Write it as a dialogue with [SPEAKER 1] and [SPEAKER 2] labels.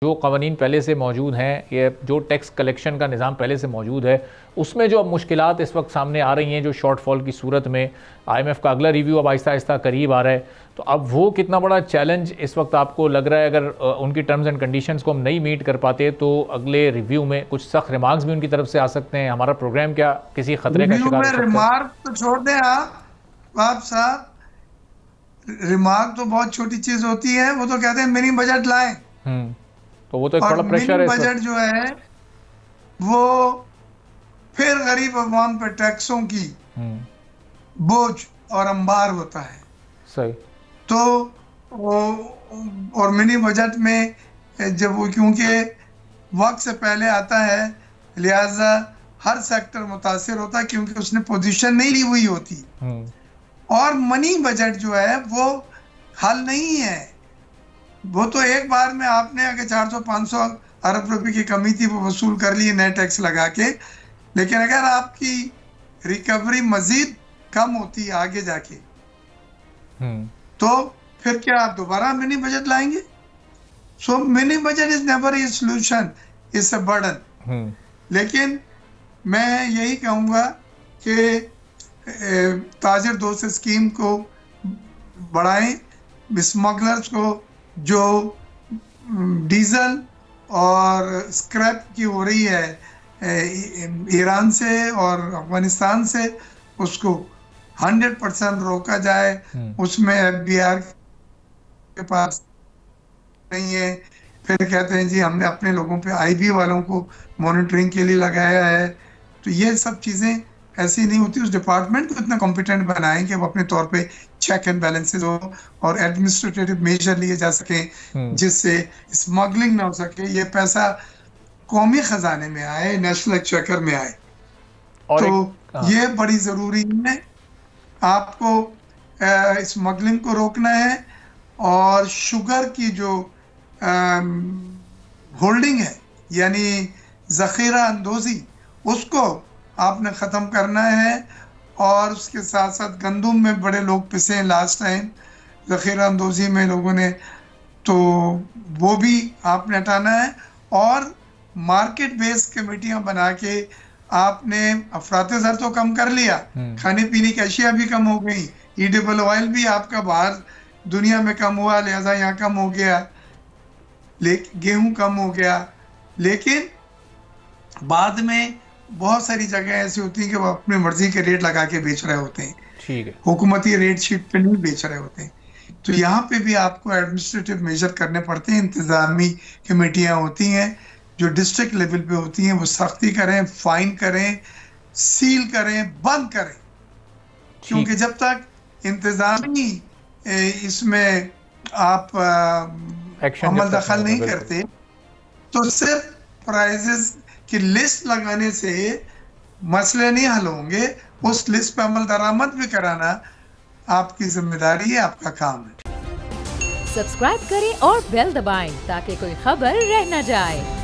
[SPEAKER 1] जो कवानीन पहले से मौजूद हैं, ये जो टैक्स कलेक्शन का निज़ाम पहले से मौजूद है, उसमें जो अब मुश्किलात इस वक्त सामने आ रही हैं, जो शॉर्टफॉल की सूरत में IMF का अगला रिव्यू अब आहिस्ता आहिस्ता करीब आ रहा है, तो अब वो कितना बड़ा चैलेंज इस वक्त आपको लग रहा है? अगर उनकी टर्म्स एंड कंडीशंस को हम नहीं मीट कर पाते तो अगले रिव्यू में कुछ सख्त रिमार्क्स भी उनकी तरफ से आ सकते हैं। हमारा प्रोग्राम क्या किसी खतरे का शिकार हो सकता है?
[SPEAKER 2] रिमार्क तो छोड़ दें आप साहब, रिमार्क तो बहुत छोटी चीज होती है। वो तो कहते हैं मिनी बजट लाएं,
[SPEAKER 1] तो वो तो एक बड़ा प्रेशर है।
[SPEAKER 2] बजट जो है वो फिर गरीब अवाम पर टैक्सों की बोझ और अंबार होता है।
[SPEAKER 1] सही।
[SPEAKER 2] तो और मिनी बजट में जब वो क्योंकि वक्त से पहले आता है, लिहाजा हर सेक्टर मुतासिर होता है क्योंकि उसने पोजीशन नहीं ली हुई होती। और मनी बजट जो है वो हल नहीं है। वो तो एक बार में आपने अगर 400-500 अरब रुपए की कमी थी वो वसूल कर ली नए टैक्स लगा के, लेकिन अगर आपकी रिकवरी मजीद कम होती आगे जाके तो फिर क्या आप दोबारा मिनी बजट लाएंगे? सो mini budget is never a solution, it's a burden. लेकिन मैं यही कहूंगा कि ताजिर दोस्त स्कीम को बढ़ाएं, स्मगलर्स को जो डीजल और स्क्रैप की हो रही है ईरान से और अफगानिस्तान से, उसको 100% रोका जाए। उसमें FBI के पास नहीं है, फिर कहते हैं जी हमने अपने लोगों पे IB वालों को मॉनिटरिंग के लिए लगाया है। तो ये सब चीजें ऐसी नहीं होती। उस डिपार्टमेंट को इतना कॉम्पिटेंट बनाएं कि वो अपने तौर पे चेक एंड बैलेंसेस हो और एडमिनिस्ट्रेटिव मेजर लिए जा सके जिससे स्मगलिंग ना हो सके, ये पैसा कौमी खजाने में आए, नेशनल एक्सचेकर में आए। और तो ये बड़ी जरूरी है। आपको स्मगलिंग को रोकना है और शुगर की जो होल्डिंग है यानी जखीरा अंदोजी, उसको आपने ख़त्म करना है। और उसके साथ साथ गंदुम में बड़े लोग पिसे लास्ट टाइम ज़ख़ीरा अंदोज़ी में लोगों ने, तो वो भी आपने हटाना है। और मार्केट बेस्ड कमेटियां बना के आपने अफराते ज़र तो कम कर लिया, खाने पीने की अशिया भी कम हो गई, ईडेबल ऑयल भी आपका बाहर दुनिया में कम हुआ, लिहाजा यहाँ कम हो गया, गेहूं कम हो गया। लेकिन बाद में बहुत सारी जगह ऐसी होती हैं कि वो अपनी मर्जी के रेट लगा के बेच रहे होते हैं, ठीक है, हुकूमती रेट शीट पे नहीं बेच रहे होते हैं। तो यहाँ पे भी आपको एडमिनिस्ट्रेटिव मेजर करने पड़ते हैं। इंतजामी कमेटियाँ होती हैं जो डिस्ट्रिक्ट लेवल पे होती हैं, वो सख्ती करें, फाइन करें, सील करें, बंद करें। क्योंकि जब तक इंतजामी इसमें आप अमल दखल नहीं करते तो सिर्फ प्राइजेस कि लिस्ट लगाने से मसले नहीं हल होंगे। उस लिस्ट पर अमल दरामद भी कराना आपकी जिम्मेदारी है, आपका काम है।
[SPEAKER 3] सब्सक्राइब करें और बेल दबाएं ताकि कोई खबर रह न जाए।